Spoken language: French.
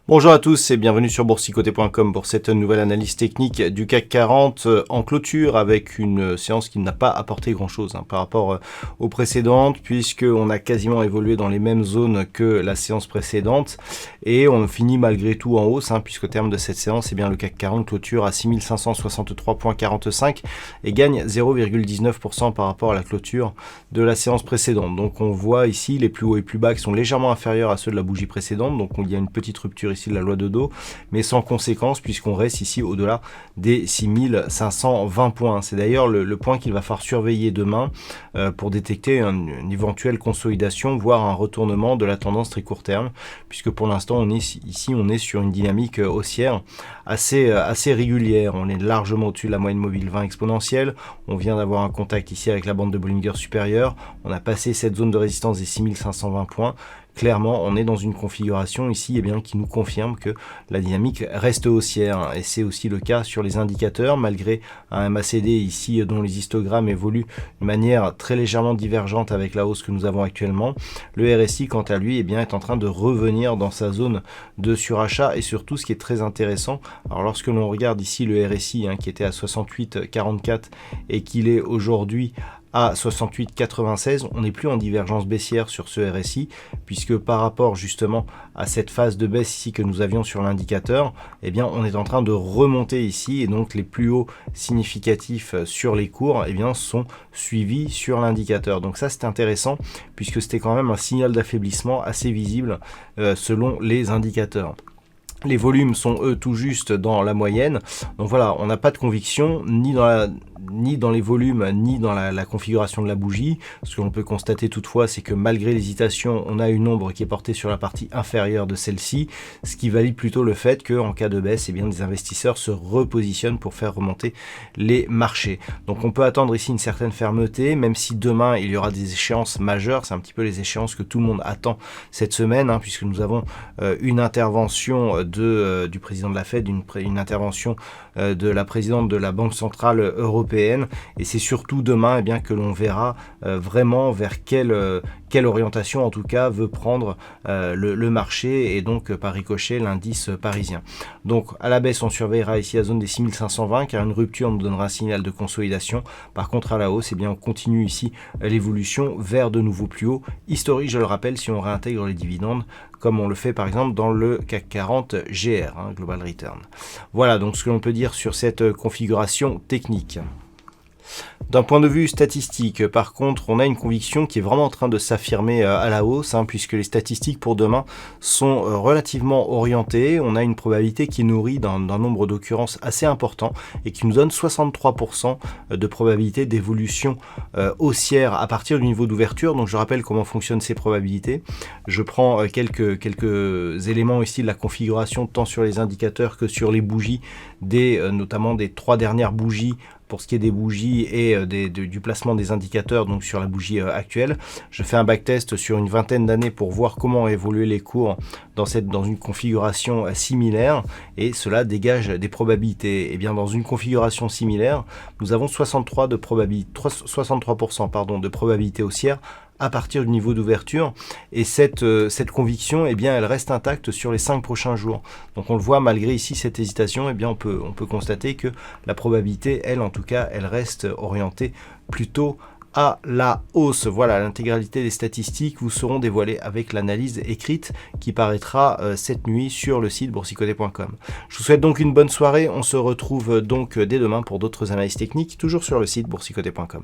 Bonjour à tous et bienvenue sur boursicoté.com pour cette nouvelle analyse technique du CAC 40 en clôture avec une séance qui n'a pas apporté grand chose par rapport aux précédentes, puisqu'on a quasiment évolué dans les mêmes zones que la séance précédente et on finit malgré tout en hausse, puisqu'au terme de cette séance, le CAC 40 clôture à 6563,45 et gagne 0,19% par rapport à la clôture de la séance précédente. Donc on voit ici les plus hauts et plus bas qui sont légèrement inférieurs à ceux de la bougie précédente, donc il y a une petite rupture ici de la loi de Dow, mais sans conséquence puisqu'on reste ici au-delà des 6520 points. C'est d'ailleurs le point qu'il va falloir surveiller demain pour détecter une éventuelle consolidation, voire un retournement de la tendance très court terme, puisque pour l'instant on est sur une dynamique haussière assez régulière. On est largement au-dessus de la moyenne mobile 20 exponentielle. On vient d'avoir un contact ici avec la bande de Bollinger supérieure. On a passé cette zone de résistance des 6520 points. Clairement, on est dans une configuration ici qui nous confirme que la dynamique reste haussière. Et c'est aussi le cas sur les indicateurs, malgré un MACD ici dont les histogrammes évoluent de manière très légèrement divergente avec la hausse que nous avons actuellement. Le RSI, quant à lui, est en train de revenir dans sa zone de surachat. Et surtout, ce qui est très intéressant, alors lorsque l'on regarde ici le RSI qui était à 68,44 et qu'il est aujourd'hui à 68,96, on n'est plus en divergence baissière sur ce RSI, puisque par rapport justement à cette phase de baisse ici que nous avions sur l'indicateur, on est en train de remonter ici, et donc les plus hauts significatifs sur les cours sont suivis sur l'indicateur. Donc ça c'est intéressant, puisque c'était quand même un signal d'affaiblissement assez visible selon les indicateurs. Les volumes sont eux tout juste dans la moyenne, donc voilà, on n'a pas de conviction ni dans les volumes ni dans la configuration de la bougie. Ce que l'on peut constater toutefois, c'est que malgré l'hésitation, on a une ombre qui est portée sur la partie inférieure de celle-ci, ce qui valide plutôt le fait qu'en cas de baisse, des investisseurs se repositionnent pour faire remonter les marchés. Donc on peut attendre ici une certaine fermeté, même si demain il y aura des échéances majeures. C'est un petit peu les échéances que tout le monde attend cette semaine, puisque nous avons une intervention du président de la Fed, une intervention de la présidente de la Banque Centrale Européenne, et c'est surtout demain que l'on verra vraiment vers quelle orientation en tout cas veut prendre le marché, et donc par ricochet l'indice parisien. Donc à la baisse on surveillera ici la zone des 6520, car une rupture nous donnera un signal de consolidation. Par contre à la hausse on continue ici l'évolution vers de nouveaux plus hauts historiques, je le rappelle, si on réintègre les dividendes comme on le fait par exemple dans le CAC 40 GR, Global Return. Voilà donc ce que l'on peut dire sur cette configuration technique. D'un point de vue statistique, par contre, on a une conviction qui est vraiment en train de s'affirmer à la hausse, puisque les statistiques pour demain sont relativement orientées. On a une probabilité qui est nourrie d'un nombre d'occurrences assez important et qui nous donne 63% de probabilité d'évolution haussière à partir du niveau d'ouverture. Donc je rappelle comment fonctionnent ces probabilités. Je prends quelques éléments ici de la configuration tant sur les indicateurs que sur les bougies, notamment des 3 dernières bougies pour ce qui est des bougies et du placement des indicateurs, donc sur la bougie actuelle. Je fais un backtest sur une vingtaine d'années pour voir comment évoluer les cours dans une configuration similaire, et cela dégage des probabilités. Et bien dans une configuration similaire, nous avons 63% de probabilité haussière à partir du niveau d'ouverture, et cette conviction elle reste intacte sur les 5 prochains jours. Donc on le voit, malgré ici cette hésitation, on peut constater que la probabilité, elle en tout cas, elle reste orientée plutôt à la hausse. Voilà, l'intégralité des statistiques vous seront dévoilées avec l'analyse écrite qui paraîtra cette nuit sur le site boursicoté.com. Je vous souhaite donc une bonne soirée. On se retrouve donc dès demain pour d'autres analyses techniques, toujours sur le site boursicoté.com.